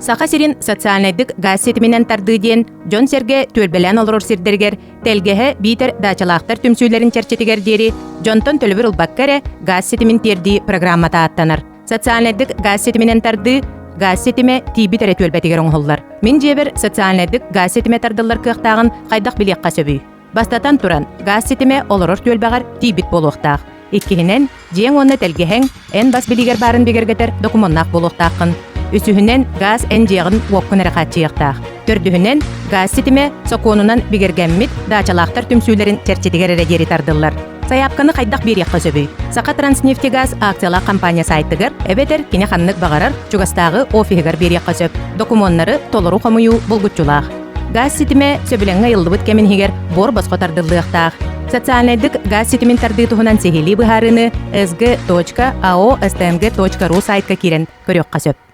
Саха сирин социальныйдык газ сетиминен тардыден Жон Серге төлбелен олорор сирдергер, телгеhe битер дачалақтар түмсүйлерин черчетигер дери, Жонтон төлбір улбаккаре газ сетимин терди программата аттанар. Социальныйдык газ сетиминен тарды, газ сетиме тибитере төлбетигер оңғоллар. Мен жебір социальныйдык газ сетиме тардылар кықтағын қайдақ билекқа сөбүй. Бастатан туран, газ сетиме олорор төлбәғар тибит болуқтақ. Иккинен, жең онны телгехең, эн бас билигер барын бигергетер докумоннақ болуқтақын. Үсүһүнен газ энжиягын уоккун эрахатчыяктаах. Төрдүһүнен газ ситиме соконунан бигергеммит дачалаактар түмсүүлерин черчетигерере жери тардыллар. Саяпканы кайдак бериякка сөбүй. Сака Транснефтегаз акциялар компания сайтыгар эбетер кине ханнык багарар чугастагы офигер бериякка сөп. Докумоннары толору камыю булгучулаах. Газ ситиме сөбүлеңе йылдыбыт кеминхигер бор боско тардылдыяктаах. Социальныйдык газ ситимин тарды туһунан сехили быһарыны sg.ao.stmg.ru сайтка кирен көрөкка сөп.